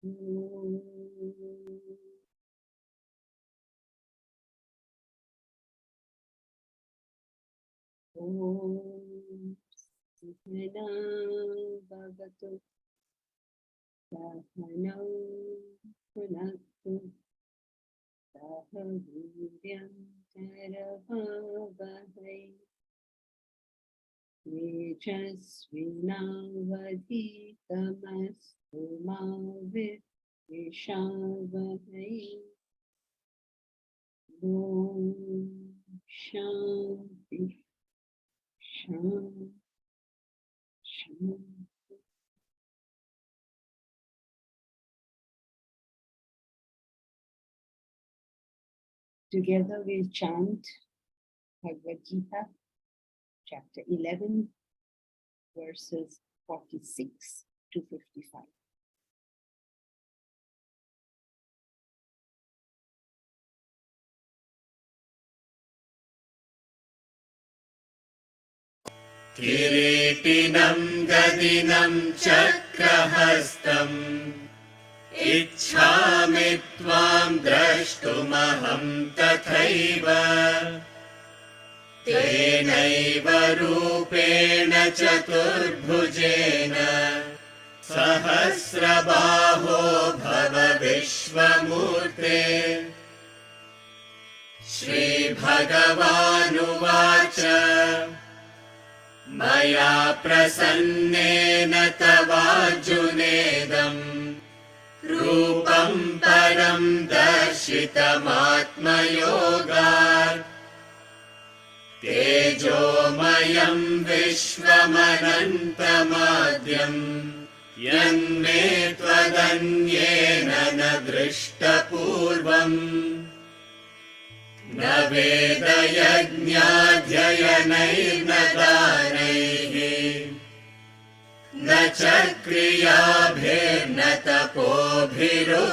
Om Sahana Bhavatu Sahana Punatu Sahaviryam Karavavahai Tejasvinavadhitamastu ma Vishavahai. Om Shanti Shanti Shanti. Together we chant Bhagavad Gita, chapter 11, verses 46 to 55. किरीटिनं गदिनं चक्रहस्तम् इच्छामि त्वां द्रष्टुमहं तथैव तेनैव रूपेण चतुर्भुजेन सहस्रबाहो भव विश्वमूर्ते। श्रीभगवानुवाच मया प्रसन्नेन तवार्जुनेदम् रूपं परं दर्शितमात्मयोगात् तेजोमयं विश्वमनन्तमाद्यम् यन्मे त्वदन्येन न दृष्टपूर्वम् न वेदयज्ञाध्ययनैर्न दानैः न च क्रियाभिर्न तपोभिरुग्रैः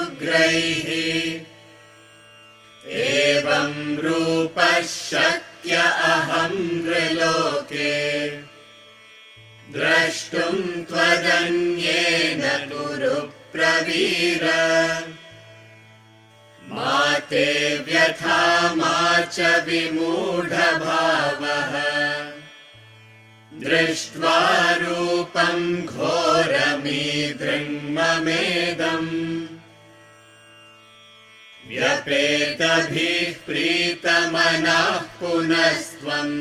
एवं रूपः शक्य अहं नृलोके द्रष्टुं त्वदन्येन कुरु प्रवीर। मा ते व्यथा मा च विमूढभावः दृष्ट्वा रूपं घोरमीदृङ्ममेदम् व्यपेतभिः प्रीतमनः पुनस्त्वम्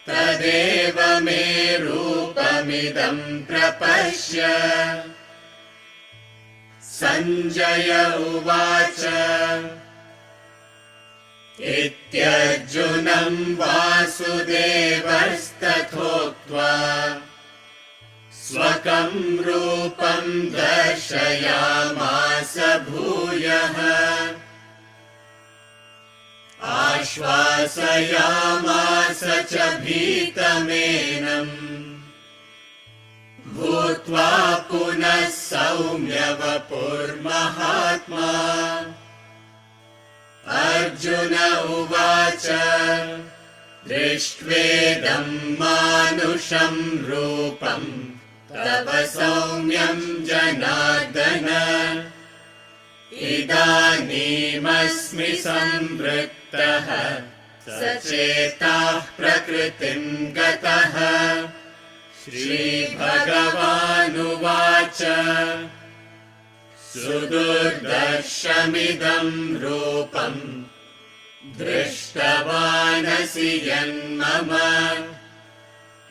तदेव मे रूपमिदं प्रपश्य। सञ्जय उवाच इत्यर्जुनं वासुदेवस्तथोक्त्वा स्वकं रूपं दर्शयामास भूयः आश्वासयामास च भीतमेनम् भूत्वा पुनः सौम्य वपुर्महात्मा। अर्जुन उवाच दृष्ट्वेदं मानुषं रूपं तव सौम्यं जनार्दन इदानीमस्मि संवृत्तः सचेताः प्रकृतिं गतः। श्रीभगवानुवाच सुदुर्दर्शमिदं रूपं दृष्टवानसि यन्मम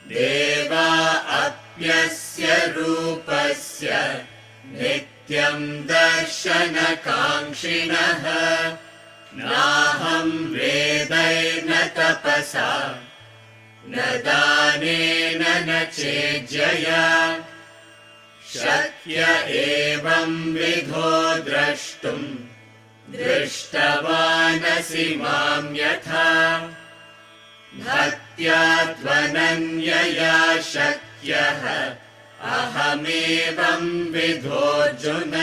देवा अप्यस्य रूपस्य नित्यं दर्शनकाङ्क्षिणः नाहं वेदैर्न तपसा न दानेन न चेज्जया शक्य एवं विधो द्रष्टुम् दृष्टवानसि मां यथा भक्त्या त्वनन्यया शक्यः अहमेवं विधोऽर्जुन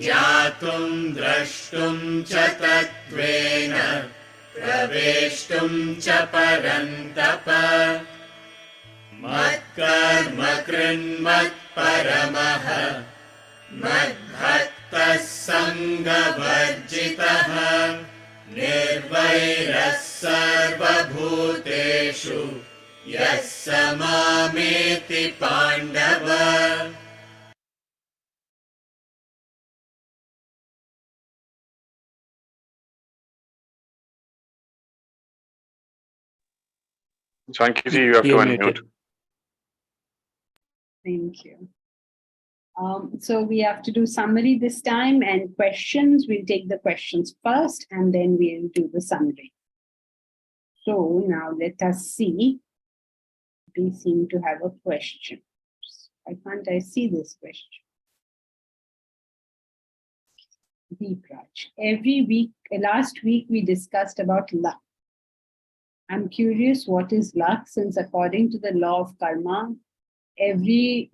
ज्ञातुं द्रष्टुं च तत्त्वेन प्रवेष्टुं च परन्तप मत्कर्म कृन्मत्परमः मद्भक्तः सङ्गवर्जितः निर्वैरः सर्वभूतेषु यः स मामेति Pandava. Sankiji, you have to You're unmute. muted. Thank you. So we have to do summary this time and questions. We'll take the questions first and then we'll do the summary. So now let us see. We seem to have a question. Why can't I see this question? Deep Raj. Every week, last week we discussed about luck. I'm curious, what is luck? Since according to the law of karma, every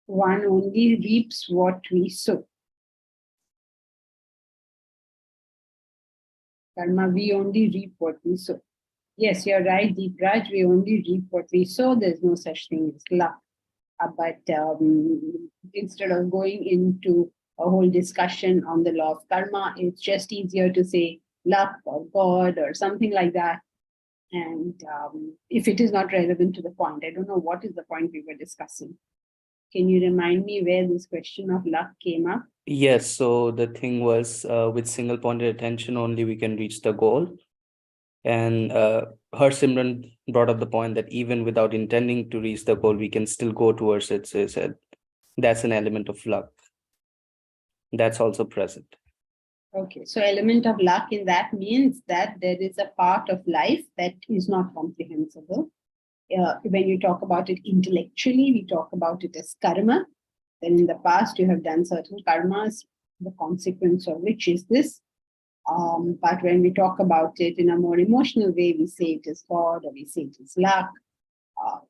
one only reaps what we sow. Karma, we only reap what we sow. Yes, you're right, Deep Raj, we only reap what we sow. There's no such thing as luck. But instead of going into a whole discussion on the law of karma, it's just easier to say luck or God or something like that. And if it is not relevant to the point, I don't know what is the point we were discussing. Can you remind me where this question of luck came up? Yes, so the thing was with single pointed attention only we can reach the goal. And Simran brought up the point that even without intending to reach the goal, we can still go towards it. So he said that's an element of luck. That's also present. Okay, so element of luck in that means that there is a part of life that is not comprehensible. When you talk about it intellectually, we talk about it as karma. Then in the past, you have done certain karmas, the consequence of which is this. But when we talk about it in a more emotional way, we say it is God or we say it is luck.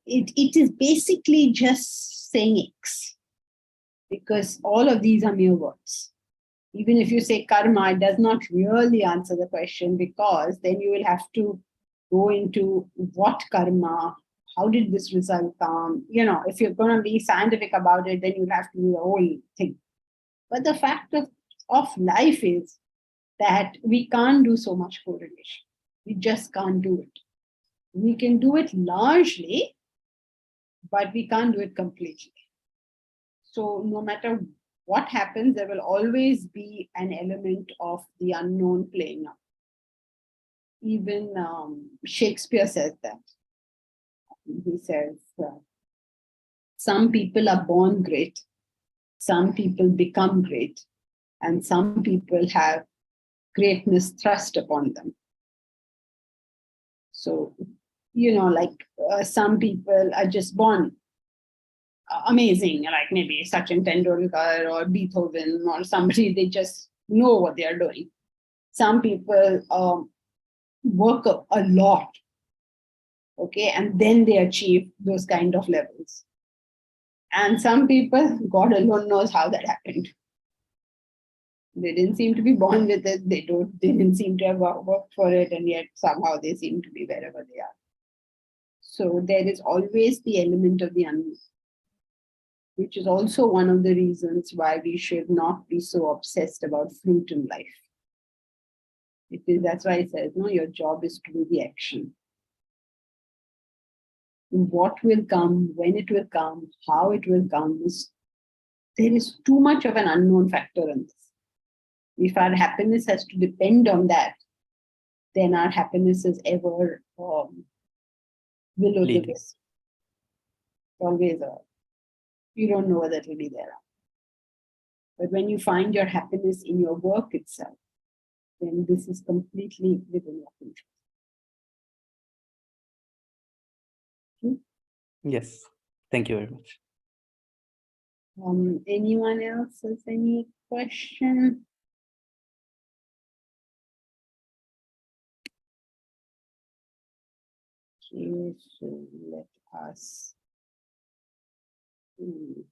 It is basically just saying X, because all of these are mere words. Even if you say karma, it does not really answer the question, because then you will have to go into what karma, how did this result come? You know, if you're going to be scientific about it, then you'll have to do the whole thing. But the fact of life is that we can't do so much correlation. We just can't do it. We can do it largely, but we can't do it completely. So no matter what happens, there will always be an element of the unknown playing out. Even Shakespeare says that. He says, some people are born great, some people become great, and some people have greatness thrust upon them. So, you know, like some people are just born amazing, like maybe Sachin Tendulkar or Beethoven or somebody, they just know what they are doing. Some people work a lot, okay, and then they achieve those kind of levels. And some people, God alone knows how that happened. They didn't seem to be born with it. They didn't seem to have worked for it, and yet somehow they seem to be wherever they are. So there is always the element of the unknown, which is also one of the reasons why we should not be so obsessed about fruit in life. That's why it says, no, your job is to do the action. What will come, when it will come, how it will come, there is too much of an unknown factor in this. If our happiness has to depend on that, then our happiness is ever will o' the wisp. Always you don't know whether it will be there. But when you find your happiness in your work itself, then this is completely within your control. Yes, thank you very much. Anyone else has any question? Okay, so let us. No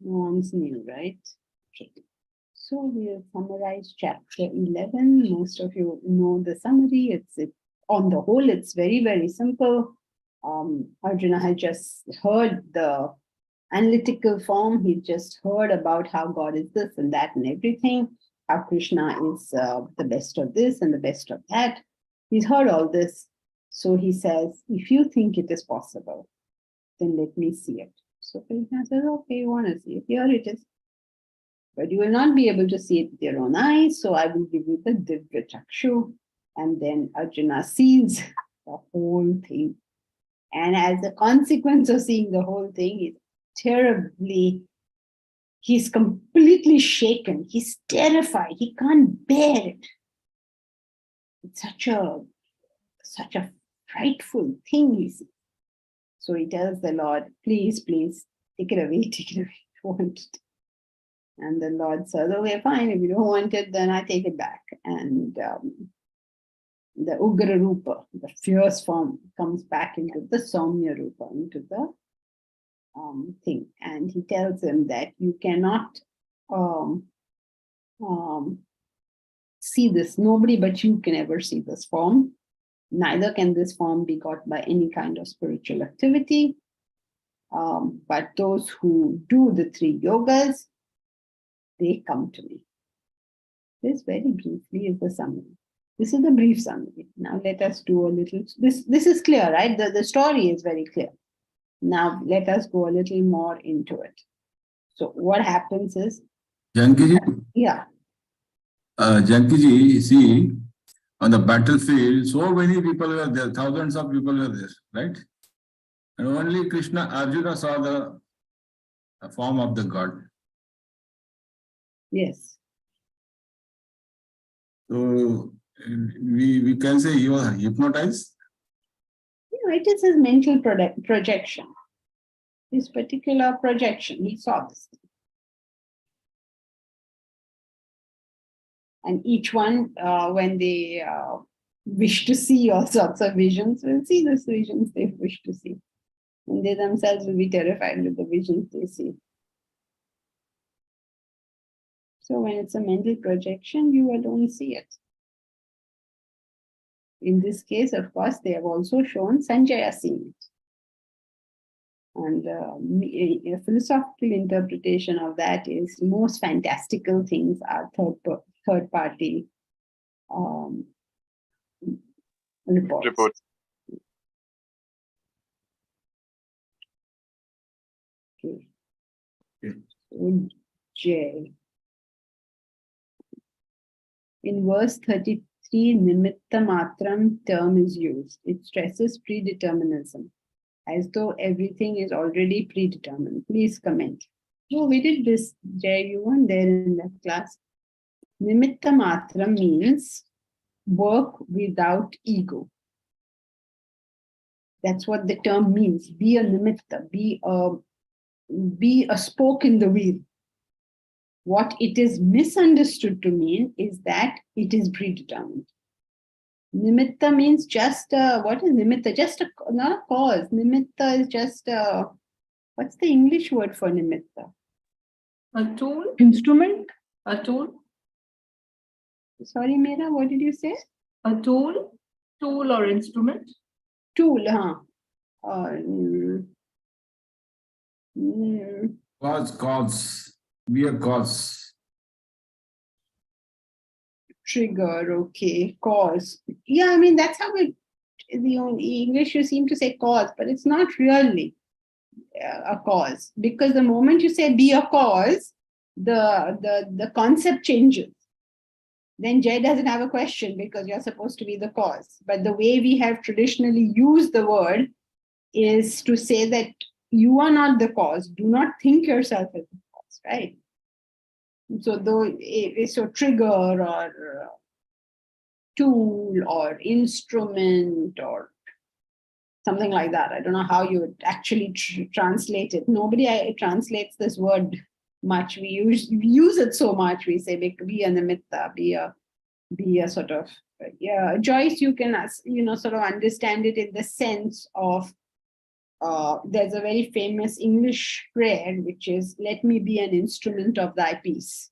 one's new, right? Okay. So we'll summarize chapter 11. Most of you know the summary. It's on the whole, it's very, very simple. Arjuna had just heard the analytical form. He just heard about how God is this and that and everything, how Krishna is the best of this and the best of that. He's heard all this. So he says, if you think it is possible, then let me see it. So Krishna says, okay, you want to see it? Here it is. But you will not be able to see it with your own eyes. So I will give you the Divya Chakshu. And then Arjuna sees the whole thing. And as a consequence of seeing the whole thing, he's completely shaken. He's terrified. He can't bear it. It's such a frightful thing, he sees. So he tells the Lord, please, please, take it away, take it away. I don't want it. And the Lord says, okay, fine. If you don't want it, then I take it back. And the Ugra Rupa, the fierce form, comes back into the Saumya Rupa, into the thing. And he tells him that you cannot see this. Nobody but you can ever see this form. Neither can this form be got by any kind of spiritual activity. But those who do the 3 yogas, they come to me. This very briefly is the summary. This is the brief summary. Now let us do a little, this is clear, right? The story is very clear. Now let us go a little more into it. So what happens is, Jankiji, yeah. Jankiji, you see, on the battlefield, so many people were there, thousands of people were there, right? And only Krishna, Arjuna saw the form of the God. Yes. So we can say he was hypnotized. It is his mental projection. His particular projection, he saw this. And each one, when they wish to see all sorts of visions, will see these visions they wish to see. And they themselves will be terrified with the visions they see. So when it's a mental projection, you alone see it. In this case, of course, they have also shown Sanjaya seeing it. And a philosophical interpretation of that is most fantastical things are third party reports. Okay. So, J. In verse 33, Nimitta Matram term is used. It stresses predeterminism, as though everything is already predetermined. Please comment. No, we did this, Jay. You weren't there in that class. Nimitta Matram means work without ego. That's what the term means. Be a nimitta, be a spoke in the wheel. What it is misunderstood to mean is that it is predetermined. Nimitta means just what is nimitta? Just not a cause. Nimitta is just what's the English word for nimitta? A tool? Instrument? A tool? Sorry, Meera, what did you say? A tool? Tool or instrument? Tool, huh? Cause. Be a cause. Trigger, okay. Cause. Yeah, I mean, that's how the only English you seem to say cause, but it's not really a cause. Because the moment you say be a cause, the concept changes. Then Jay doesn't have a question because you're supposed to be the cause. But the way we have traditionally used the word is to say that you are not the cause. Do not think yourself as the cause, right? So trigger or tool or instrument or something like that. I don't know how you would actually translate it. Nobody translates this word much. We use it so much. We say be a nimitta, be a sort of Joyce. You can sort of understand it in the sense of there's a very famous English prayer which is "Let me be an instrument of thy peace."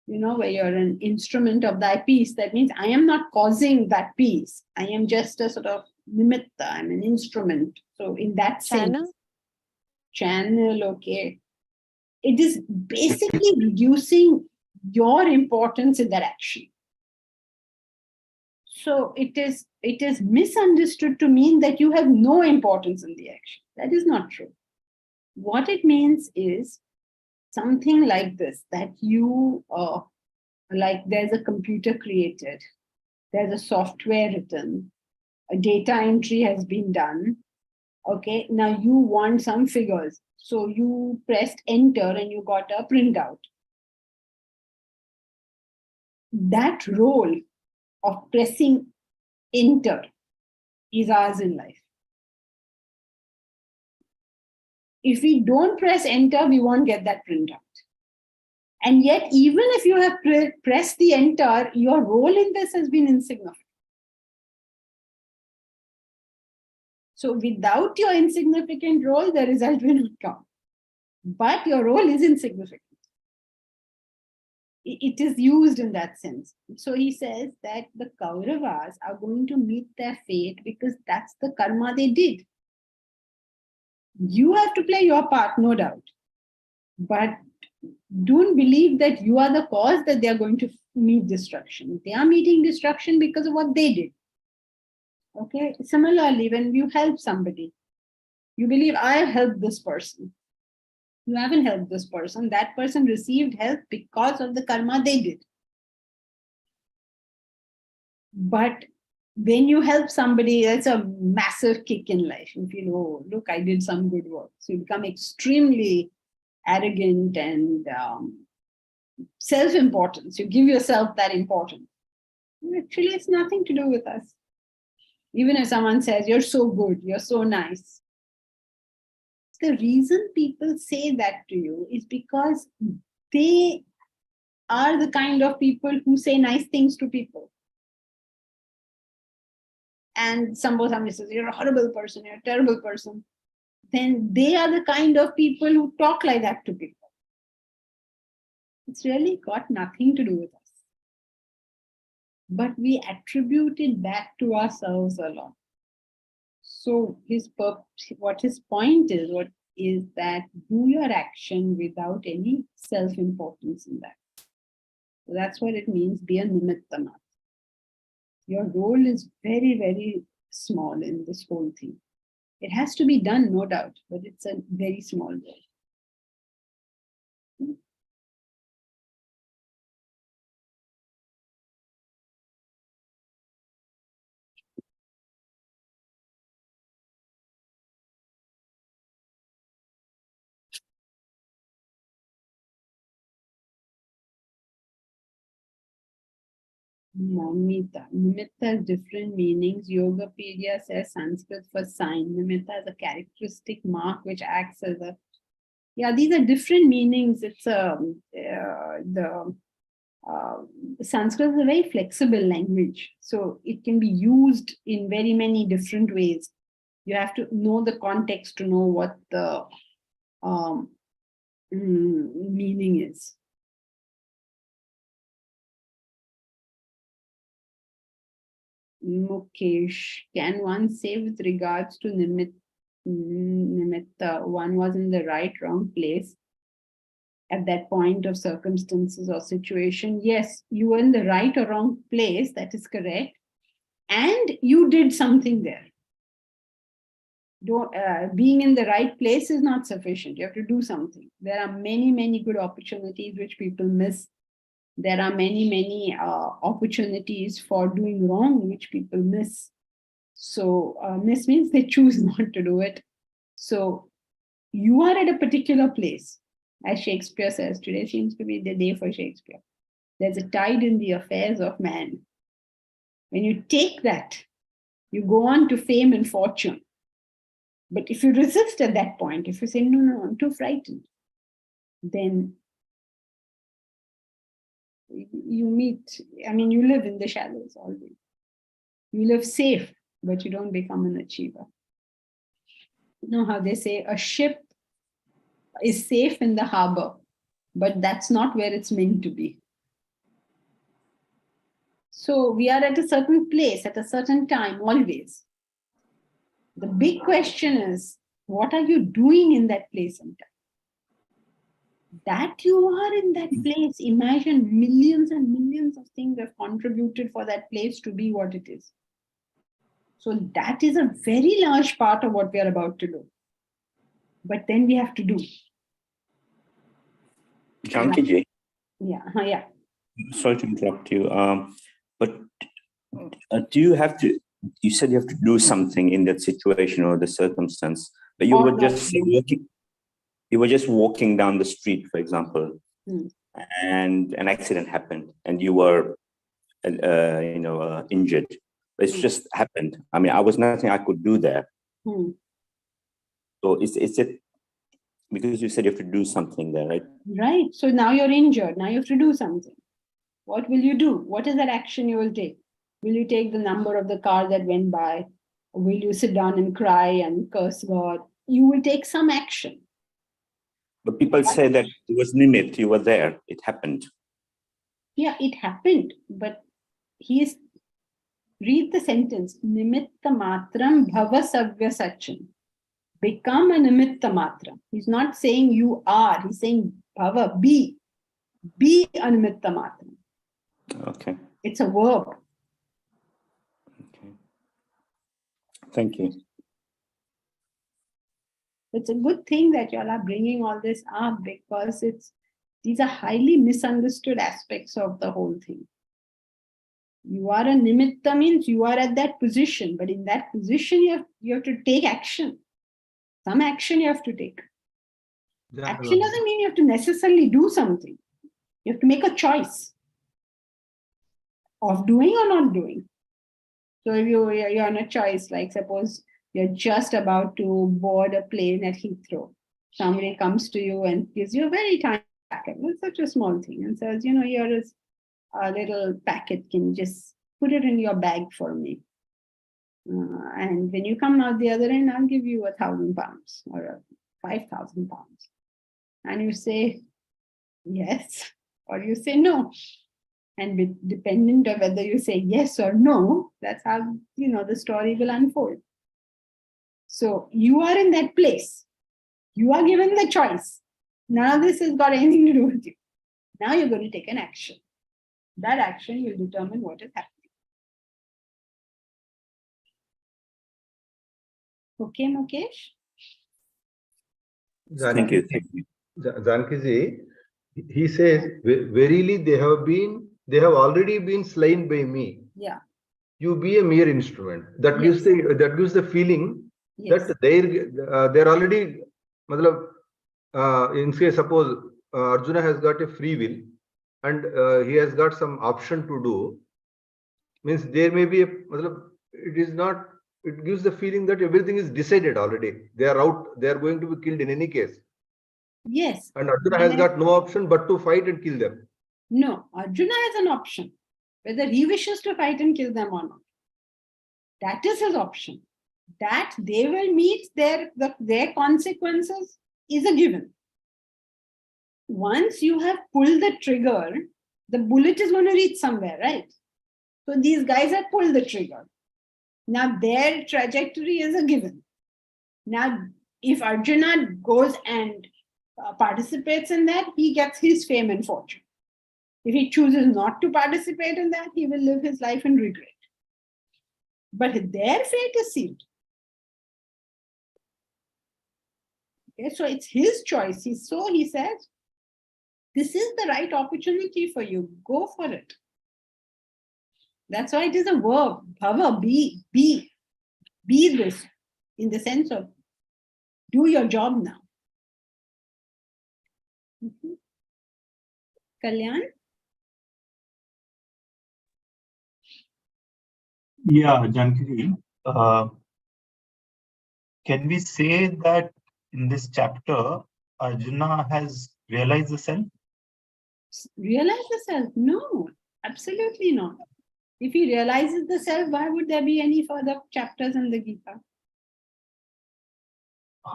Where you're an instrument of thy peace. That means I am not causing that peace. I am just a sort of nimitta. I'm an instrument. So in that sense, channel, okay, it is basically reducing your importance in that action. So it is misunderstood to mean that you have no importance in the action. That is not true. What it means is something like this, that you, like there's a computer created, there's a software written, a data entry has been done. Okay, now you want some figures. So you pressed enter and you got a printout. That role of pressing enter is ours in life. If we don't press enter, we won't get that printout. And yet, even if you have pressed the enter, your role in this has been insignificant. So without your insignificant role, the result will not come. But your role is insignificant. It is used in that sense. So he says that the Kauravas are going to meet their fate because that's the karma they did. You have to play your part, no doubt. But don't believe that you are the cause that they are going to meet destruction. They are meeting destruction because of what they did. Okay. Similarly, when you help somebody, you believe I have helped this person. You haven't helped this person. That person received help because of the karma they did. But when you help somebody, that's a massive kick in life. You feel, oh, look, I did some good work. So you become extremely arrogant and self-importance. You give yourself that importance. Actually, it's nothing to do with us. Even if someone says, you're so good, you're so nice. The reason people say that to you is because they are the kind of people who say nice things to people. And somebody says, you're a horrible person, you're a terrible person. Then they are the kind of people who talk like that to people. It's really got nothing to do with us. But we attribute it back to ourselves a lot. So what his point is that do your action without any self-importance in that. So that's what it means, be a nimittama. Your role is very, very small in this whole thing. It has to be done, no doubt, but it's a very small role. Nimitta. Nimitta has different meanings. Yogapedia says Sanskrit for sign. Nimitta is a characteristic mark which acts as a. Yeah, these are different meanings. It's Sanskrit is a very flexible language, so it can be used in very many different ways. You have to know the context to know what the meaning is. Mukesh, can one say with regards to nimitta, one was in the right, wrong place at that point of circumstances or situation? Yes, you were in the right or wrong place, that is correct. And you did something there. Being in the right place is not sufficient. You have to do something. There are many, many good opportunities which people miss. There are many, many opportunities for doing wrong which people miss. So miss means they choose not to do it. So you are at a particular place. As Shakespeare says, today seems to be the day for Shakespeare. There's a tide in the affairs of man. When you take that, you go on to fame and fortune. But if you resist at that point, if you say, no, I'm too frightened, then you live in the shadows always. You live safe, but you don't become an achiever. You know how they say a ship is safe in the harbor, but that's not where it's meant to be. So we are at a certain place, at a certain time, always. The big question is, What are you doing in that place and time? That you are in that place. Imagine millions and millions of things have contributed for that place to be what it is. So that is a very large part of what we are about to do. But then we have to do. Janki ji, Yeah. sorry to interrupt you, but do you have to, you said you have to do something in that situation or the circumstance, but you Or were just walking down the street, for example, and an accident happened and you were, injured. It's just happened. I mean, I was nothing I could do there. So is it, because you said you have to do something there, right? Right. So now you're injured. Now you have to do something. What will you do? What is that action you will take? Will you take the number of the car that went by? Or will you sit down and cry and curse God? You will take some action. But people say that it was nimit, you were there, it happened. Yeah, it happened. But read the sentence. Nimitta matram bhava savya sachin. Become a nimitta matram. He's not saying you are. He's saying bhava, be. Be a nimitta matram. Okay. It's a verb. Okay. Thank you. It's a good thing that you all are bringing all this up, because these are highly misunderstood aspects of the whole thing. You are a nimitta means you are at that position, but in that position you have to take action. Some action you have to take. Action doesn't mean you have to necessarily do something. You have to make a choice of doing or not doing. So if you're on a choice, like suppose you're just about to board a plane at Heathrow. Somebody comes to you and gives you a very tiny packet. It's such a small thing, and says, here is a little packet. Can you just put it in your bag for me? And when you come out the other end, I'll give you £1,000 or £5,000. And you say yes, or you say no. And dependent of whether you say yes or no, that's how, the story will unfold. So you are in that place. You are given the choice. None of this has got anything to do with you. Now you're going to take an action. That action will determine what is happening. Okay, Mukesh? Thank you. Janki ji, he says, verily they have already been slain by me. Yeah. You be a mere instrument. That gives the feeling that they're already, in say suppose Arjuna has got a free will and he has got some option to do, means there may be it gives the feeling that everything is decided already. They are out, they are going to be killed in any case. Yes. And Arjuna has got no option but to fight and kill them. No, Arjuna has an option, whether he wishes to fight and kill them or not. That is his option. That they will meet their consequences is a given. Once you have pulled the trigger, the bullet is going to reach somewhere, right? So these guys have pulled the trigger. Now their trajectory is a given. Now, if Arjuna goes and participates in that, he gets his fame and fortune. If he chooses not to participate in that, he will live his life in regret. But their fate is sealed. Okay, so it's his choice. He says, this is the right opportunity for you. Go for it. That's why it is a verb. Bhava, be this, in the sense of do your job now. Kalyan? Yeah, Janki, can we say that in this chapter, Arjuna has realized the self? Realize the self? No, absolutely not. If he realizes the self, why would there be any further chapters in the Gita?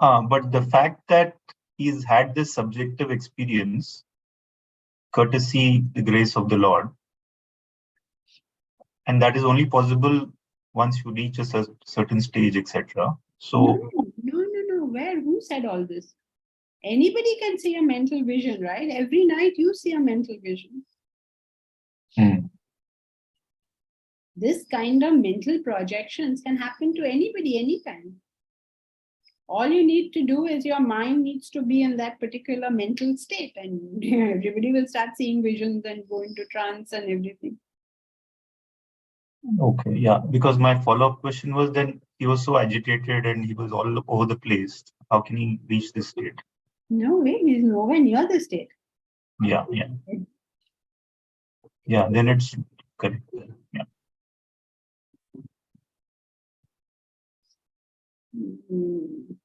But the fact that he's had this subjective experience, courtesy, the grace of the Lord, and that is only possible once you reach a certain stage, etc. So no. Where? Who said all this? Anybody can see a mental vision, right? Every night you see a mental vision. This kind of mental projections can happen to anybody, anytime. All you need to do is your mind needs to be in that particular mental state, and everybody will start seeing visions and go into trance and everything. Okay, yeah, because my follow-up question was, then he was so agitated and he was all over the place. How can he reach this state? No way, he's nowhere near the state. Yeah. Yeah, then it's correct. Yeah. Mm.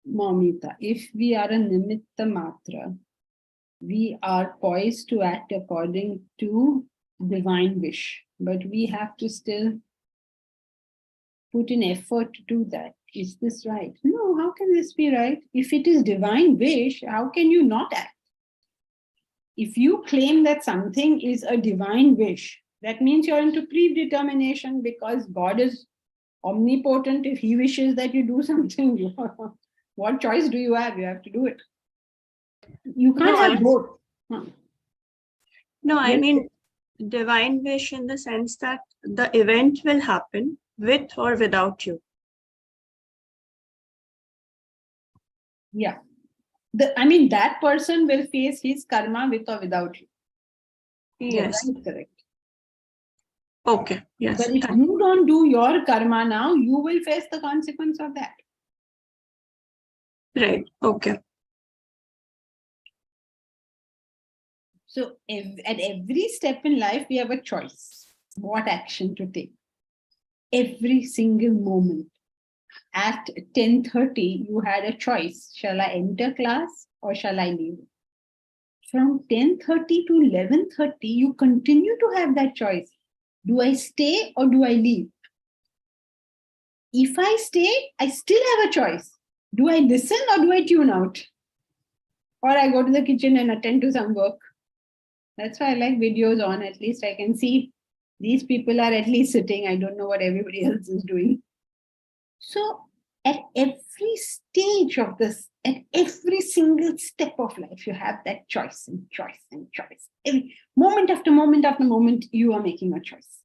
Momita, if we are a nimitta matra, we are poised to act according to divine wish, but we have to still put in effort to do that. Is this right? No, how can this be right? If it is divine wish, how can you not act? If you claim that something is a divine wish, that means you're into predetermination, because God is omnipotent. If he wishes that you do something, what choice do you have? You have to do it. You can't have both. No, I mean divine wish in the sense that the event will happen with or without you. Yeah. That person will face his karma with or without you. Yes. That is correct. Okay. Yes. But if you don't do your karma now, you will face the consequence of that. Right. Okay. So at every step in life, we have a choice. What action to take. Every single moment. At 10:30, you had a choice. Shall I enter class or shall I leave? From 10:30 to 11:30, you continue to have that choice. Do I stay or do I leave? If I stay, I still have a choice. Do I listen or do I tune out? Or I go to the kitchen and attend to some work. That's why I like videos on. At least I can see these people are at least sitting. I don't know what everybody else is doing. So at every stage of this, at every single step of life, you have that choice and choice and choice. Every moment after moment after moment, you are making a choice.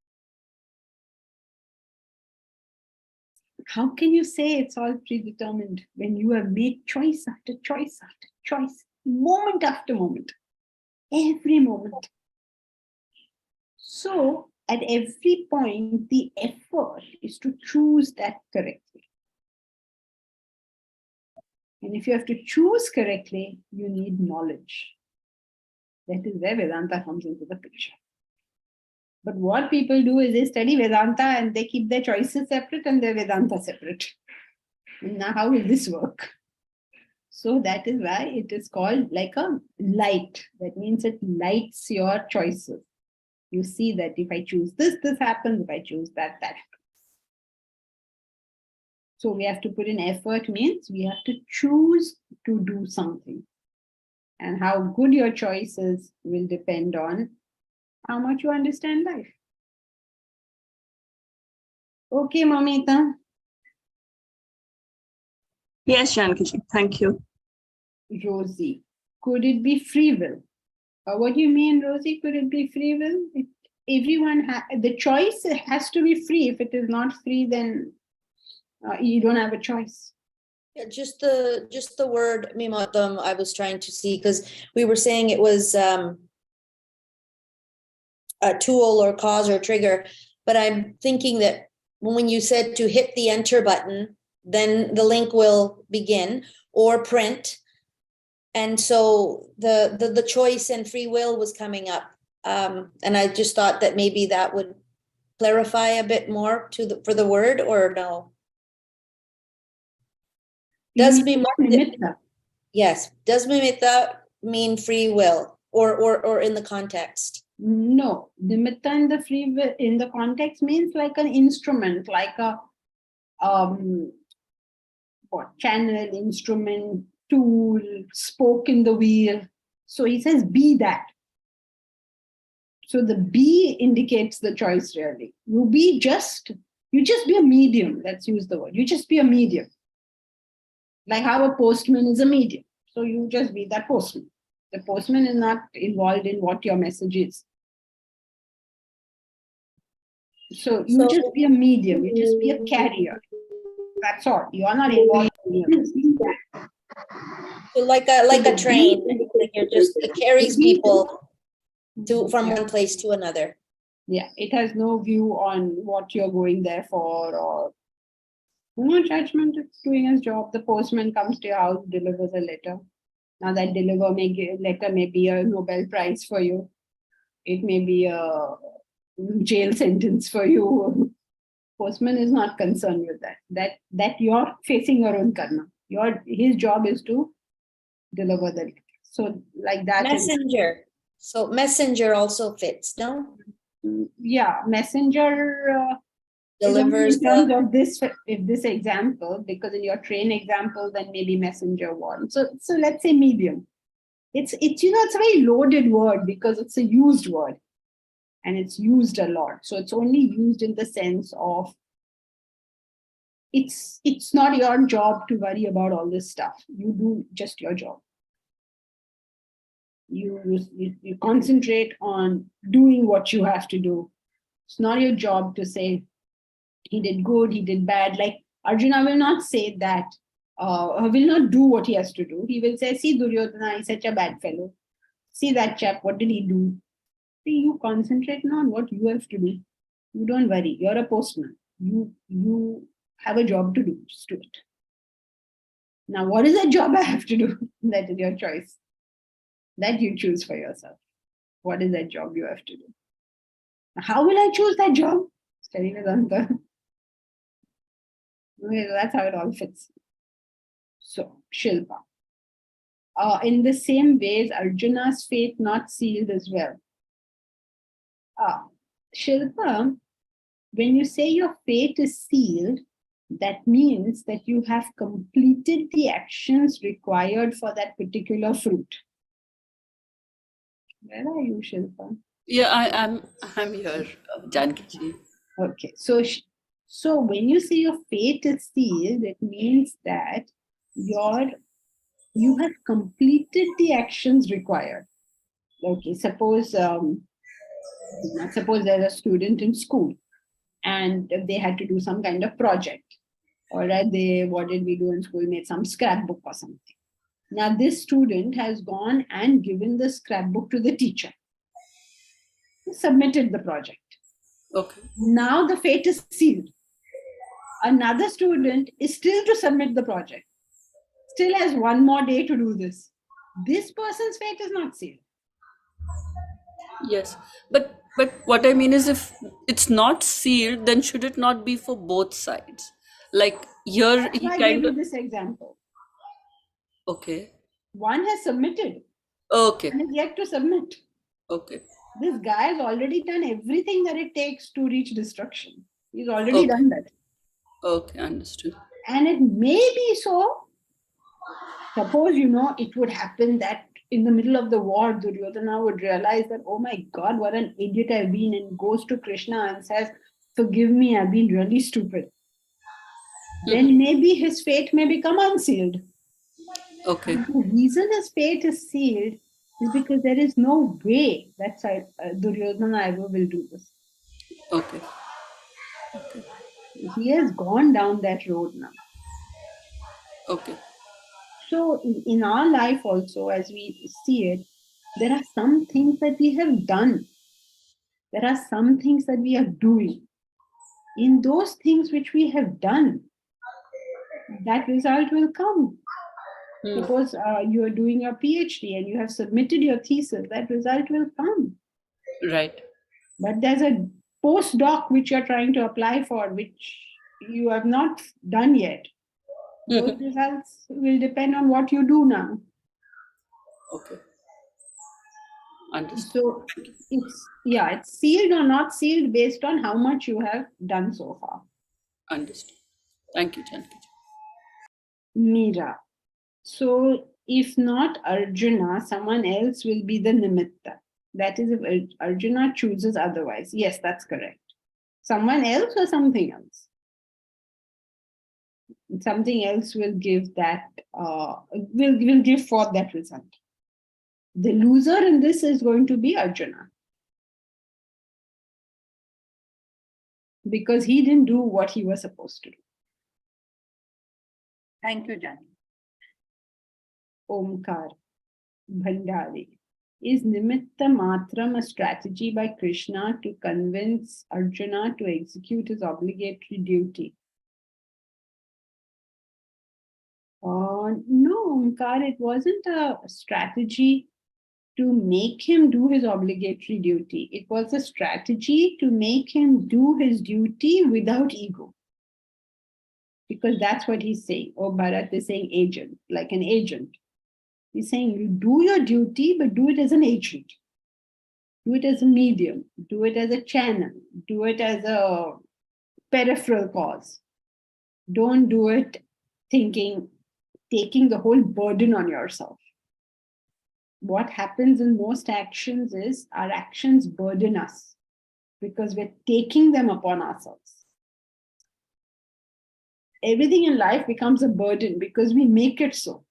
How can you say it's all predetermined when you have made choice after choice after choice, moment after moment, every moment? So at every point, the effort is to choose that correctly. And if you have to choose correctly, you need knowledge. That is where Vedanta comes into the picture. But what people do is they study Vedanta and they keep their choices separate and their Vedanta separate. Now, how will this work? So that is why it is called like a light. That means it lights your choices. You see that if I choose this, this happens. If I choose that, that happens. So we have to put in effort, means we have to choose to do something. And how good your choice is will depend on how much you understand life. Okay, Mamita. Yes, Janaki, thank you. Rosie, could it be free will? What do you mean, Rosie? Could it be free will? Everyone the choice has to be free. If it is not free, then you don't have a choice. Yeah, just the word mimatam I was trying to see, because we were saying it was a tool or cause or trigger, but I'm thinking that when you said to hit the enter button, then the link will begin or print. And so the choice and free will was coming up. And I just thought that maybe that would clarify a bit more for the word, or no? Does mimitta? Yes. Does mimitta mean free will, or in the context? No, nimitta in the free will in the context means like an instrument, like a channel, instrument, tool, spoke in the wheel. So he says, be that. So the be indicates the choice really. You just be a medium. Let's use the word. You just be a medium. Like how a postman is a medium. So you just be that postman. The postman is not involved in what your message is. So you just be a medium. You just be a carrier. That's all. You are not involved in anything. So like a train, like it carries people from one place to another. Yeah, it has no view on what you're going there for, or no judgment. It's doing its job. The postman comes to your house, delivers a letter. Now that letter may be a Nobel Prize for you. It may be a jail sentence for you. Postman is not concerned with that. That you're facing your own karma. His job is to deliver the letter. So like that. Messenger. So messenger also fits, no? Yeah, messenger delivers in terms of this example, because in your train example, then maybe messenger one. So let's say medium. It's it's a very loaded word because it's a used word and it's used a lot. So it's only used in the sense of it's not your job to worry about all this stuff. You do just your job. You concentrate on doing what you have to do. It's not your job to say he did good, he did bad. Like Arjuna will not say that, will not do what he has to do. He will say, see Duryodhana, he's such a bad fellow. See that chap, what did he do? See, you concentrate on what you have to do. You don't worry. You're a postman. You have a job to do. Just do it. Now, what is that job I have to do? That is your choice. That you choose for yourself. What is that job you have to do? How will I choose that job? Study Vedanta. That's how it all fits. So, Shilpa. In the same ways, Arjuna's fate not sealed as well. Shilpa, when you say your fate is sealed, that means that you have completed the actions required for that particular fruit. Where are you, Shilpa? Yeah, I'm here, Janki. Okay, so when you say your fate is sealed, it means that you have completed the actions required. Okay, suppose there's a student in school and they had to do some kind of project. All right, what did we do in school? We made some scrapbook or something. Now this student has gone and given the scrapbook to the teacher. He submitted the project. Okay. Now the fate is sealed. Another student is still to submit the project. Still has one more day to do this. This person's fate is not sealed. Yes, but what I mean is, if it's not sealed, then should it not be for both sides? Like here, he I kind gave you of. this example. Okay. One has submitted. Okay. One is yet to submit. Okay. This guy has already done everything that it takes to reach destruction. He's already done that. Okay, understood. And it may be so. Suppose, it would happen that in the middle of the war, Duryodhana would realize that, oh my God, what an idiot I've been, and goes to Krishna and says, forgive me, I've been really stupid. Then maybe his fate may become unsealed. Okay. And the reason his fate is sealed is because there is no way that Duryodhana ever will do this. Okay. He has gone down that road now. Okay. So in our life also, as we see it, there are some things that we have done. There are some things that we are doing. In those things which we have done, that result will come. Suppose you are doing your PhD and you have submitted your thesis, that result will come. Right. But there's a postdoc which you're trying to apply for, which you have not done yet. Those results will depend on what you do now. Okay. Understood. So it's sealed or not sealed based on how much you have done so far. Understood. Thank you, Janki. Meera. So if not Arjuna, someone else will be the nimitta. That is, if Arjuna chooses otherwise. Yes, that's correct. Someone else or something else? Something else will give that, will give forth that result. The loser in this is going to be Arjuna. Because he didn't do what he was supposed to do. Thank you, Jani. Omkar Bhandari. Is Nimitta Matram a strategy by Krishna to convince Arjuna to execute his obligatory duty? No, Omkar, it wasn't a strategy to make him do his obligatory duty. It was a strategy to make him do his duty without ego. Because that's what he's saying. Oh, Bharat is saying agent, like an agent. He's saying you do your duty, but do it as an agent. Do it as a medium. Do it as a channel. Do it as a peripheral cause. Don't do it thinking, taking the whole burden on yourself. What happens in most actions is our actions burden us because we're taking them upon ourselves. Everything in life becomes a burden because we make it so.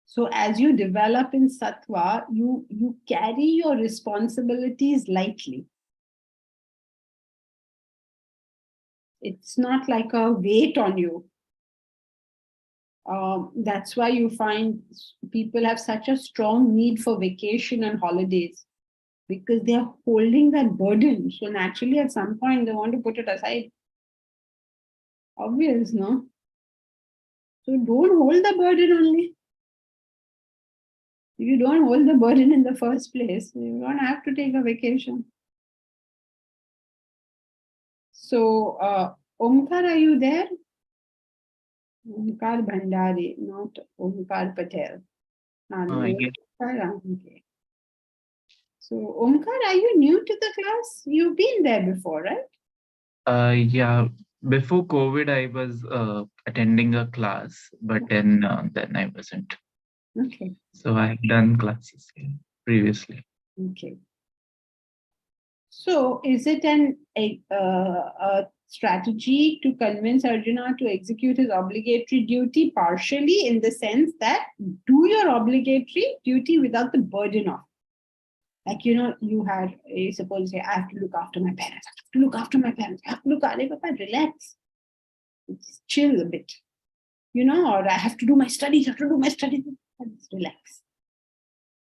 So as you develop in sattva, you carry your responsibilities lightly. It's not like a weight on you. That's why you find people have such a strong need for vacation and holidays because they are holding that burden. So naturally, at some point, they want to put it aside. Obvious, no? So don't hold the burden only. If you don't hold the burden in the first place, you don't have to take a vacation. So, Omkar, are you there? Omkar Bhandari, not Omkar Patel. Yes. Okay. So, Omkar, are you new to the class? You've been there before, right? Yeah. Before COVID, I was attending a class, but then I wasn't. Okay. So I have done classes previously. Okay. So, is it a strategy to convince Arjuna to execute his obligatory duty partially in the sense that do your obligatory duty without the burden of? Like, you had, suppose you say, I have to look after my parents, I have to look after my parents, I have to look after my parents, relax. Just chill a bit, or I have to do my studies, Just relax.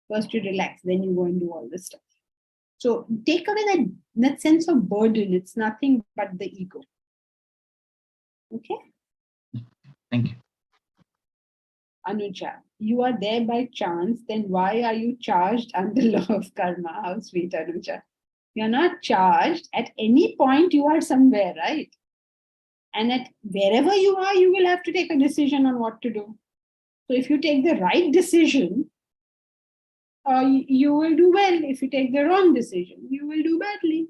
First you relax, then you go and do all this stuff. So take away that sense of burden. It's nothing but the ego. Okay? Thank you. Anuja, you are there by chance, then why are you charged under law of karma? How sweet, Anuja. You're not charged. At any point you are somewhere, right? And at wherever you are, you will have to take a decision on what to do. So if you take the right decision, you will do well. If you take the wrong decision, you will do badly.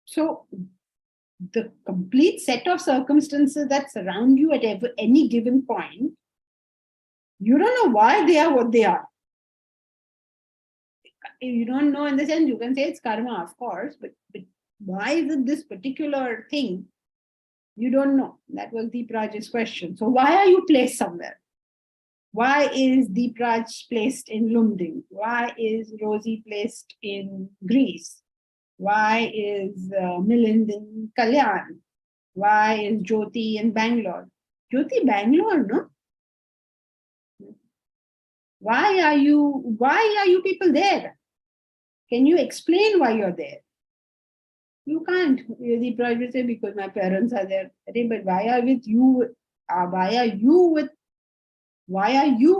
So the complete set of circumstances that surround you at any given point, you don't know why they are what they are. You don't know in the sense, you can say it's karma, of course, but why is it this particular thing? You don't know. That was Deepraj's question. So why are you placed somewhere? Why is Deepraj placed in Lumding? Why is Rosie placed in Greece? Why is Milind in Kalyan? Why is Jyoti in Bangalore? Jyoti, Bangalore, no? Why are you people there? Can you explain why you're there? You can't. The project say because my parents are there. But why are you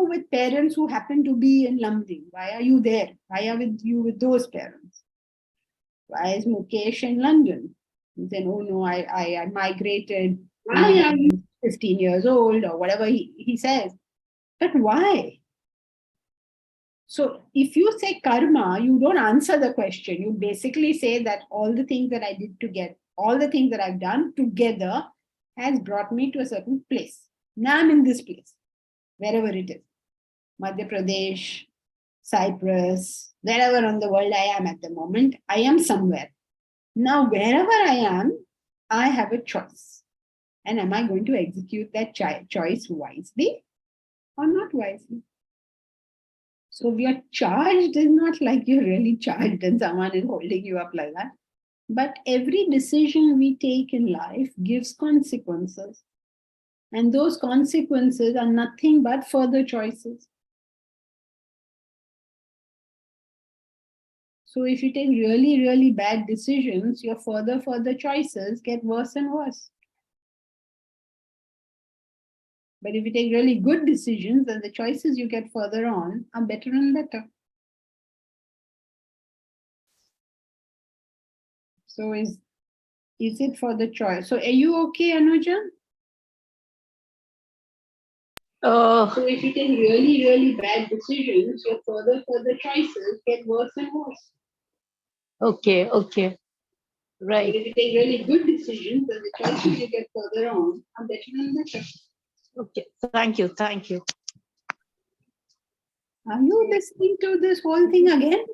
with parents who happen to be in Lumding? Why are you there? Why are you with those parents? Why is Mukesh in London? And then, oh no, I migrated. Why are you 15 years old or whatever he says? But why? So if you say karma, you don't answer the question. You basically say that all the things that I did to get all the things that I've done together has brought me to a certain place. Now I'm in this place, wherever it is. Madhya Pradesh, Cyprus, wherever on the world I am at the moment, I am somewhere. Now, wherever I am, I have a choice. And am I going to execute that choice wisely or not wisely? So we are charged is not like you're really charged and someone is holding you up like that. But every decision we take in life gives consequences. And those consequences are nothing but further choices. So if you take really, really bad decisions, your further choices get worse and worse. But if you take really good decisions, then the choices you get further on are better and better. So is it for the choice? So are you okay, Anuja? So if you take really, really bad decisions, your further choices get worse and worse. Okay. Right. But if you take really good decisions, then the choices you get further on are better and better. Okay. Thank you. Are you listening to this whole thing again?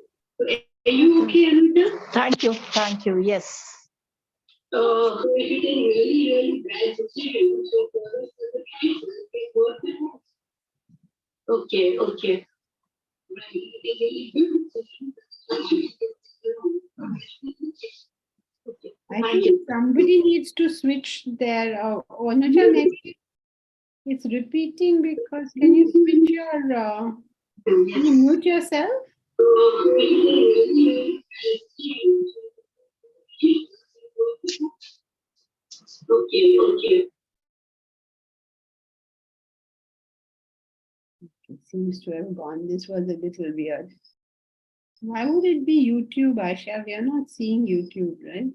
Are you okay, Anuja? Thank you. Yes. So if you take really, really bad decisions, your further choices get worse and worse. Okay. Right. If you take really good decisions, the choices you get further on. I think somebody needs to switch their Anuja, maybe it's repeating because can you switch your can you mute yourself? Okay. It seems to have gone. This was a little weird. Why would it be YouTube, Asha? We are not seeing YouTube, right?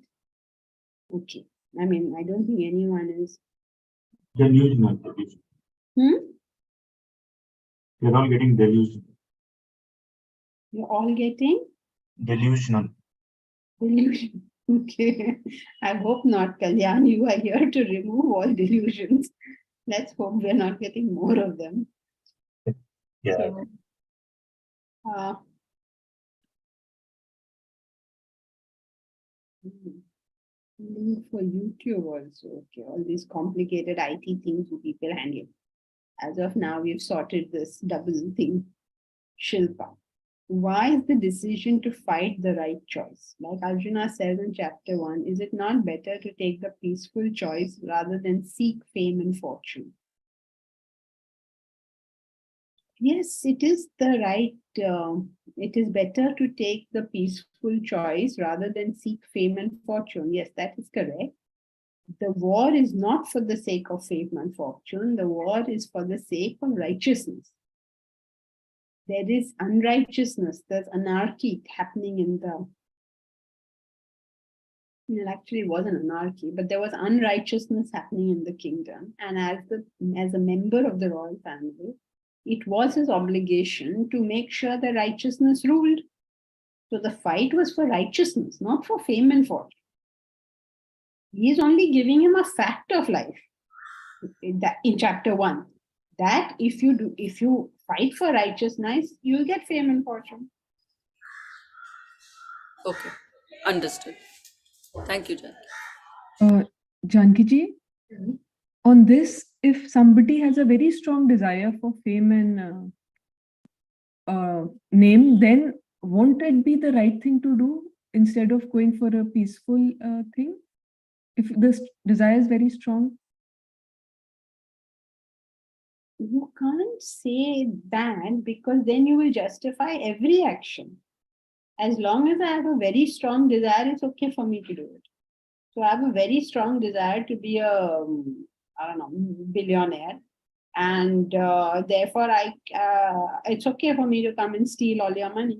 Okay. I mean, I don't think anyone is. Delusional. You're all getting delusional. You're all getting? Delusional. Delusion. Okay. I hope not, Kalyan. You are here to remove all delusions. Let's hope we're not getting more of them. Yeah. So, link for YouTube also. Okay, all these complicated IT things you people handle. As of now, we've sorted this double thing. Shilpa. Why is the decision to fight the right choice? Like Arjuna says in chapter 1, is it not better to take the peaceful choice rather than seek fame and fortune? Yes, it is the right, it is better to take the peaceful choice rather than seek fame and fortune. Yes, that is correct. The war is not for the sake of fame and fortune. The war is for the sake of righteousness. There is unrighteousness, there's anarchy happening in the, it actually wasn't anarchy, but there was unrighteousness happening in the kingdom. And as a member of the royal family, it was his obligation to make sure the righteousness ruled. So the fight was for righteousness, not for fame and fortune. He is only giving him a fact of life in chapter 1, that if you fight for righteousness, you'll get fame and fortune. Okay, understood. Thank you, Janki. Janki on this, if somebody has a very strong desire for fame and name, then won't it be the right thing to do instead of going for a peaceful thing? If this desire is very strong? You can't say that because then you will justify every action. As long as I have a very strong desire, it's okay for me to do it. So I have a very strong desire to be a, billionaire. And therefore, it's okay for me to come and steal all your money.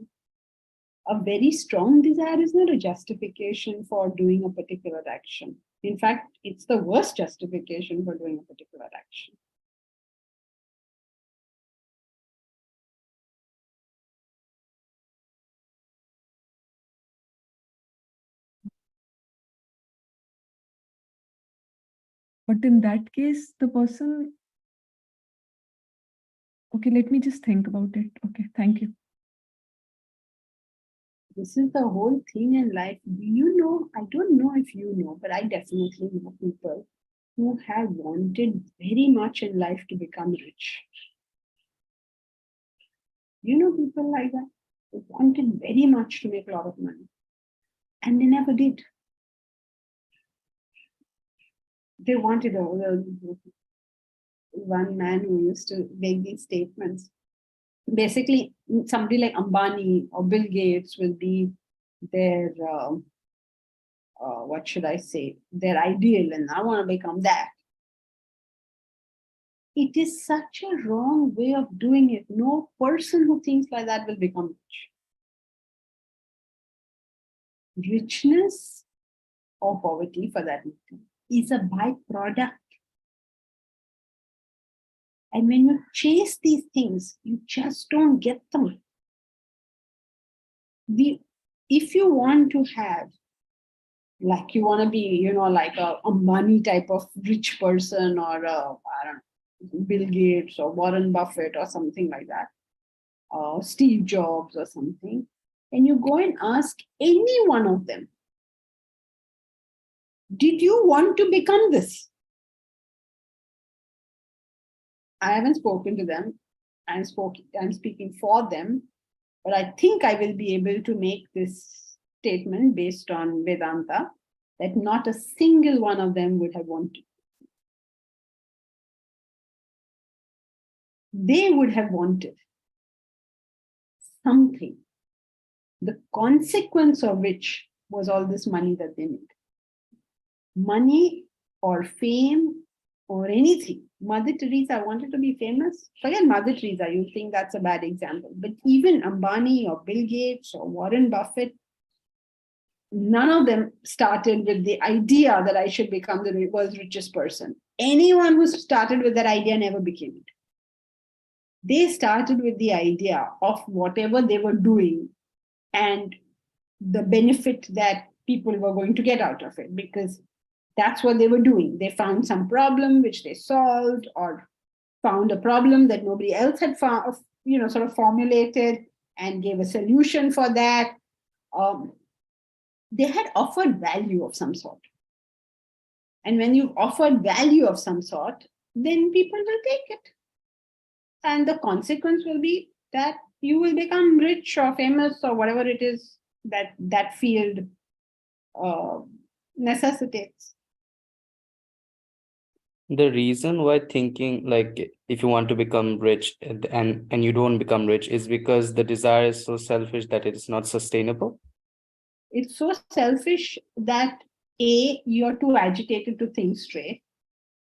A very strong desire is not a justification for doing a particular action. In fact, it's the worst justification for doing a particular action. But in that case, the person. Okay, let me just think about it. Okay, thank you. This is the whole thing in life. You know, I don't know if you know, but I definitely know people who have wanted very much in life to become rich. You know people like that? They wanted very much to make a lot of money. And they never did. They wanted one man who used to make these statements. Basically, somebody like Ambani or Bill Gates will be their, what should I say, their ideal, and I want to become that. It is such a wrong way of doing it. No person who thinks like that will become rich. Richness or poverty, for that matter, is a byproduct. And when you chase these things, you just don't get them. If you want to have, like you want to be, you know, like a money type of rich person, or I don't know, Bill Gates or Warren Buffett or something like that, Steve Jobs or something, and you go and ask any one of them, did you want to become this? I haven't spoken to them. I'm speaking for them, but I think I will be able to make this statement based on Vedanta that not a single one of them would have wanted. They would have wanted something, the consequence of which was all this money that they made. Money or fame or anything. Mother Teresa wanted to be famous. Forget Mother Teresa, you think that's a bad example. But even Ambani or Bill Gates or Warren Buffett, none of them started with the idea that I should become the world's richest person. Anyone who started with that idea never became it. They started with the idea of whatever they were doing and the benefit that people were going to get out of it, because that's what they were doing. They found some problem which they solved, or found a problem that nobody else had found, you know, sort of formulated and gave a solution for that. They had offered value of some sort. And when you've offered value of some sort, then people will take it. And the consequence will be that you will become rich or famous or whatever it is that that field necessitates. The reason why thinking like if you want to become rich and you don't become rich is because the desire is so selfish that it is not sustainable. It's so selfish that A, you're too agitated to think straight.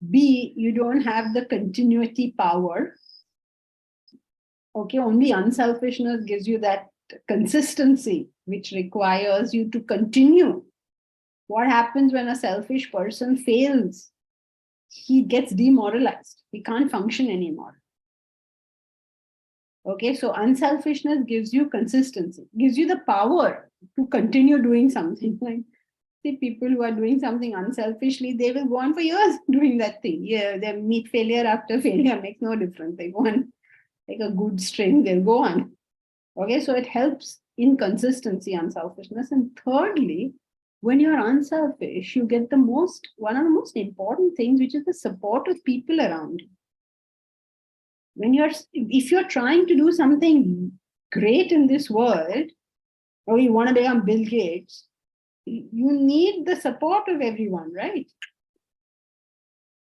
B, you don't have the continuity power. Okay, only unselfishness gives you that consistency, which requires you to continue. What happens when a selfish person fails? He gets demoralized. He can't function anymore. Okay, so unselfishness gives you consistency, gives you the power to continue doing something. Like, see, people who are doing something unselfishly, they will go on for years doing that thing. Yeah, they meet failure after failure, makes no difference. They go on like a good string, they'll go on. Okay, so it helps in consistency, unselfishness. And thirdly, when you're unselfish, you get one of the most important things, which is the support of people around you. If you're trying to do something great in this world, or you want to become Bill Gates, you need the support of everyone, right?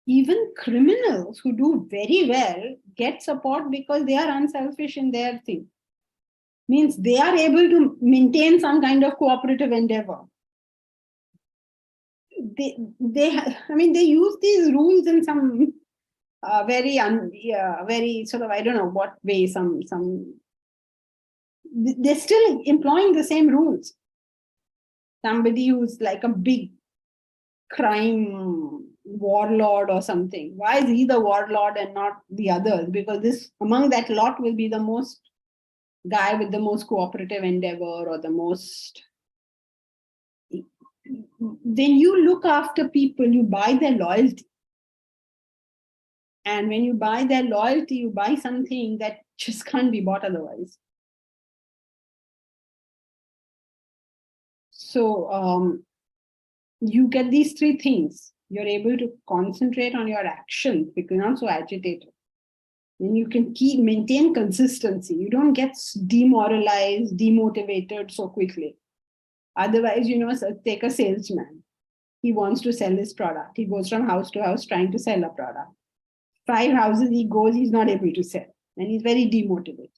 Even criminals who do very well get support because they are unselfish in their thing. Means they are able to maintain some kind of cooperative endeavor. They use these rules in some very sort of, I don't know what way, they're still employing the same rules. Somebody who's like a big crime warlord or something, why is he the warlord and not the others? Because this among that lot will be the most guy with the most cooperative endeavor, or the most. When you look after people, you buy their loyalty. And when you buy their loyalty, you buy something that just can't be bought otherwise. So you get these three things. You're able to concentrate on your action because you're not so agitated. Then you can maintain consistency. You don't get demoralized, demotivated so quickly. Otherwise, take a salesman. He wants to sell his product. He goes from house to house trying to sell a product. 5 houses he goes, he's not able to sell. And he's very demotivated.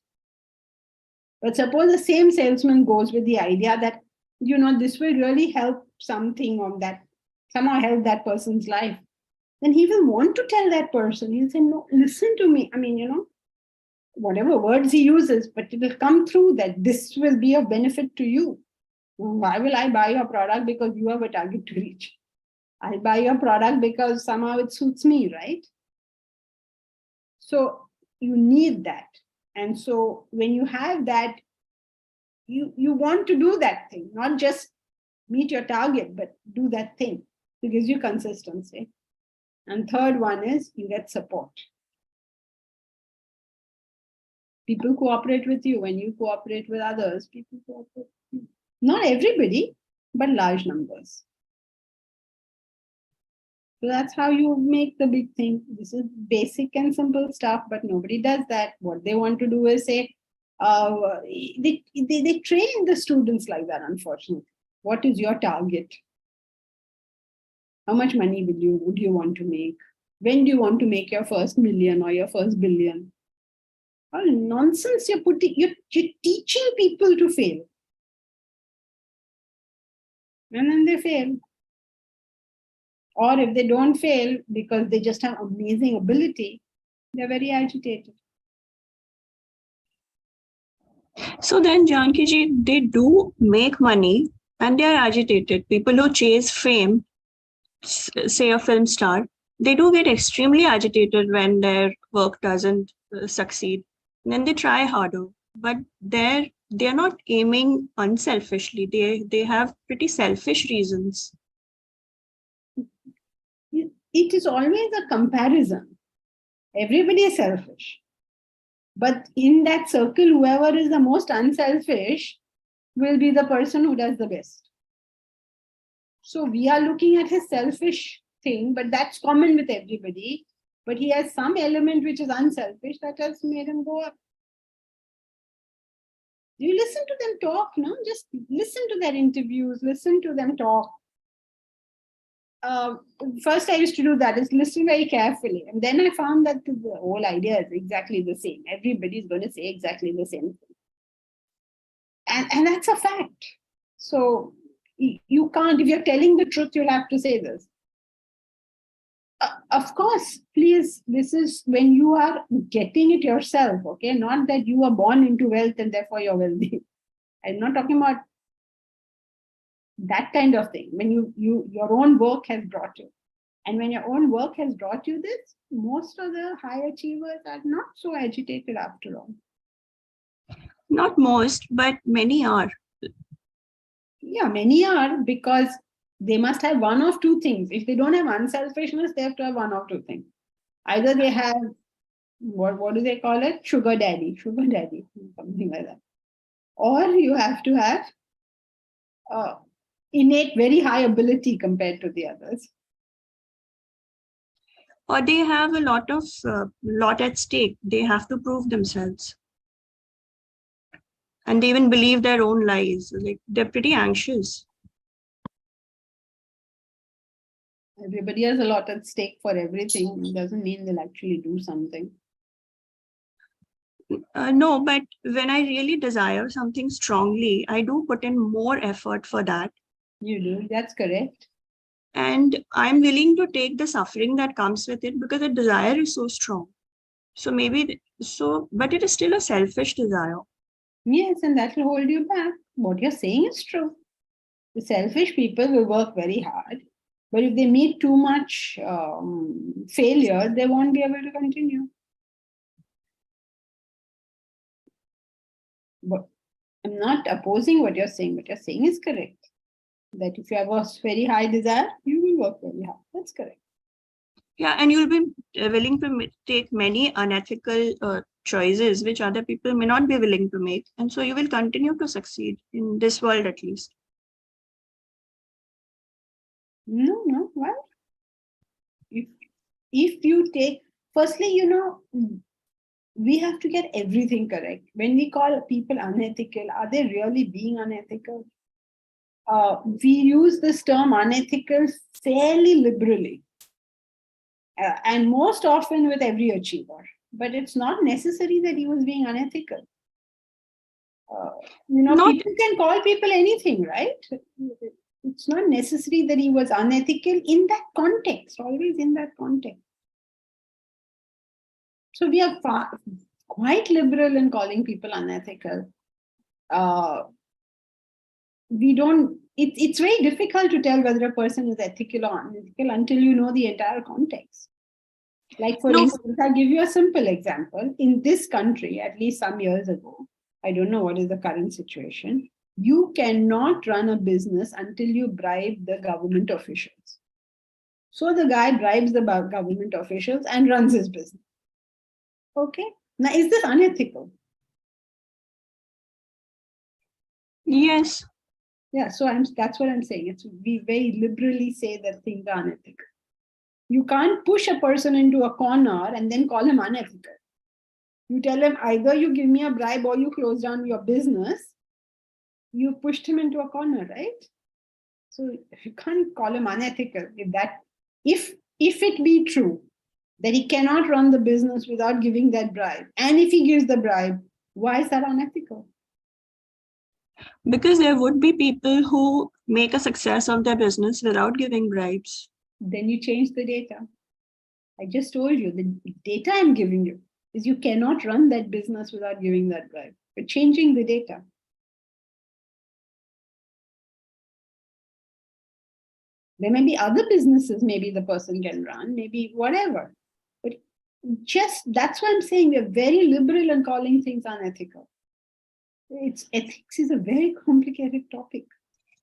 But suppose the same salesman goes with the idea that, this will really help something on that, somehow help that person's life. Then he will want to tell that person. He'll say, no, listen to me. I mean, whatever words he uses, but it will come through that this will be of benefit to you. Why will I buy your product because you have a target to reach? I'll buy your product because somehow it suits me, right? So you need that. And so when you have that, you want to do that thing, not just meet your target, but do that thing. It gives you consistency. And third one is you get support. People cooperate with you when you cooperate with others. People cooperate with you. Not everybody, but large numbers. So that's how you make the big thing. This is basic and simple stuff, but nobody does that. What they want to do is say, they train the students like that, unfortunately. What is your target? How much money would you want to make? When do you want to make your first million or your first billion? All nonsense you're teaching people to fail. And then they fail. Or if they don't fail because they just have amazing ability, they're very agitated. So then, Janki ji, they do make money and they are agitated. People who chase fame, say a film star, they do get extremely agitated when their work doesn't succeed. And then they try harder, but they're not aiming unselfishly. They have pretty selfish reasons. It is always a comparison. Everybody is selfish. But in that circle, whoever is the most unselfish will be the person who does the best. So we are looking at his selfish thing, but that's common with everybody. But he has some element which is unselfish that has made him go up. You listen to them talk, no? Just listen to their interviews, listen to them talk. First I used to do that, is listen very carefully. And then I found that the whole idea is exactly the same. Everybody's going to say exactly the same thing. And that's a fact. So you can't, if you're telling the truth, you'll have to say this. Of course, please, this is when you are getting it yourself, okay? Not that you are born into wealth and therefore you're wealthy. I'm not talking about that kind of thing. When your own work has brought you. And when your own work has brought you this, most of the high achievers are not so agitated after all. Not most, but many are. Yeah, many are, because they must have one of two things. If they don't have unselfishness, they have to have one of two things. Either they have, what do they call it? Sugar daddy, something like that. Or you have to have innate, very high ability compared to the others. Or they have a lot at stake. They have to prove themselves. And they even believe their own lies. Like, they're pretty anxious. Everybody has a lot at stake for everything. It doesn't mean they'll actually do something. No, but when I really desire something strongly, I do put in more effort for that. You do, that's correct. And I'm willing to take the suffering that comes with it because the desire is so strong. So but it is still a selfish desire. Yes, and that will hold you back. What you're saying is true. The selfish people will work very hard, but if they meet too much failure, they won't be able to continue. But I'm not opposing what you're saying. What you're saying is correct. That if you have a very high desire, you will work very hard. That's correct. Yeah, and you'll be willing to take many unethical choices which other people may not be willing to make. And so you will continue to succeed in this world at least. No, why? If you take, firstly, we have to get everything correct. When we call people unethical, are they really being unethical? We use this term unethical fairly liberally, and most often with every achiever. But it's not necessary that he was being unethical. People can call people anything, right? It's not necessary that he was unethical in that context, always in that context. So we are quite liberal in calling people unethical. It's very difficult to tell whether a person is ethical or unethical until you know the entire context. Like, for instance, I'll give you a simple example. In this country, at least some years ago, I don't know what is the current situation, you cannot run a business until you bribe the government officials. So the guy bribes the government officials and runs his business. Okay. Now, is this unethical? Yes. Yeah, so that's what I'm saying. We very liberally say that things are unethical. You can't push a person into a corner and then call him unethical. You tell him either you give me a bribe or you close down your business. You pushed him into a corner, right? So you can't call him unethical if it be true that he cannot run the business without giving that bribe. And if he gives the bribe, why is that unethical? Because there would be people who make a success of their business without giving bribes. Then you change the data. I just told you, the data I'm giving you is you cannot run that business without giving that bribe. You're changing the data. There may be other businesses maybe the person can run, maybe whatever. But that's why I'm saying we're very liberal in calling things unethical. Ethics is a very complicated topic.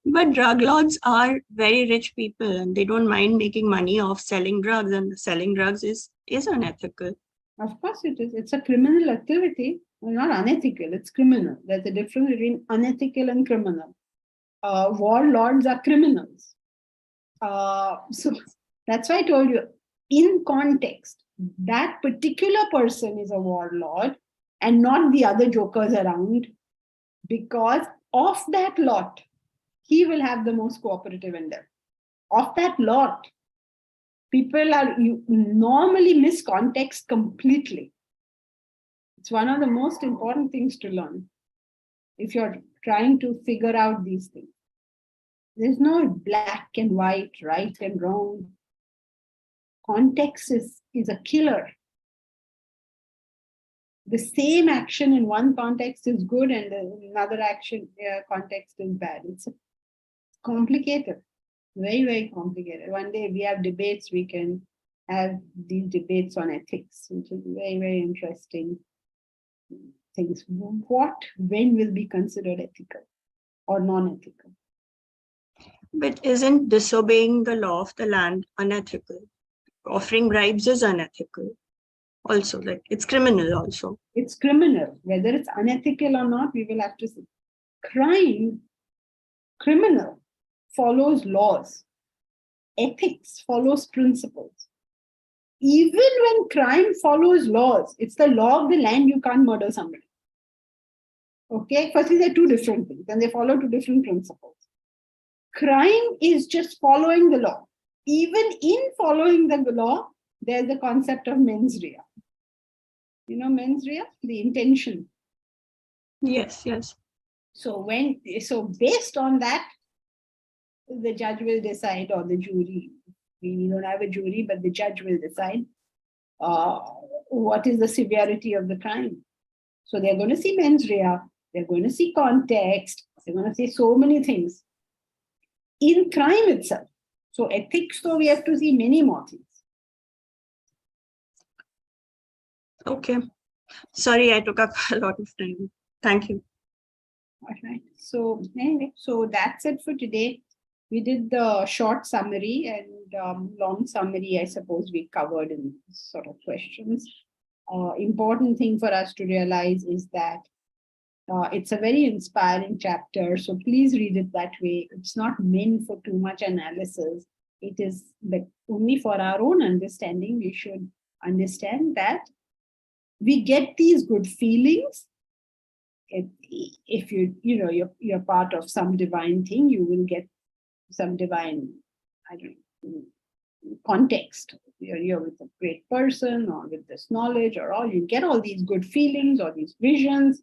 But drug lords are very rich people and they don't mind making money off selling drugs, and selling drugs is unethical. Of course it is. It's a criminal activity. Well, not unethical, it's criminal. There's a difference between unethical and criminal. Warlords are criminals. So that's why I told you, in context, that particular person is a warlord and not the other jokers around, because of that lot, he will have the most cooperative endeavor. Of that lot, people normally miss context completely. It's one of the most important things to learn if you're trying to figure out these things. There's no black and white, right and wrong. Context is a killer. The same action in one context is good and another context is bad. It's complicated, very, very complicated. One day we have debates, we can have these debates on ethics, which is very, very interesting things. When will be considered ethical or non-ethical? But isn't disobeying the law of the land unethical? Offering bribes is unethical. Also, like, it's criminal also. It's criminal. Whether it's unethical or not, we will have to see. Criminal follows laws. Ethics follows principles. Even when crime follows laws, it's the law of the land, you can't murder somebody. Okay, firstly, they're two different things and they follow two different principles. Crime is just following the law. Even in following the law, there's the concept of mens rea. You know mens rea? The intention. Yes, yes. So based on that, the judge will decide, or the jury. We don't have a jury, but the judge will decide what is the severity of the crime. So they're going to see mens rea, they're going to see context, they're going to see so many things in crime itself. So ethics, though, we have to see many more things. Okay. Sorry, I took up a lot of time. Thank you. All right. So anyway, so that's it for today. We did the short summary and long summary, I suppose we covered in sort of questions. Important thing for us to realize is that it's a very inspiring chapter, so please read it that way. It's not meant for too much analysis. It is only for our own understanding. We should understand that we get these good feelings. If you're part of some divine thing, you will get some divine, I don't know, context. You're with a great person or with this knowledge or all, you get all these good feelings or these visions.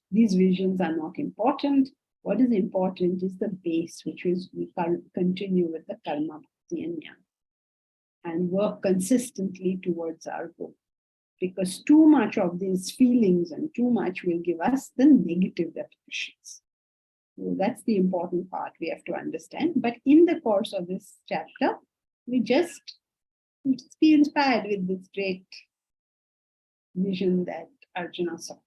These visions are not important. What is important is the base, which is we continue with the karma, bhakti and jnana, and work consistently towards our goal. Because too much of these feelings and too much will give us the negative repercussions. So that's the important part we have to understand. But in the course of this chapter, we just be inspired with this great vision that Arjuna saw.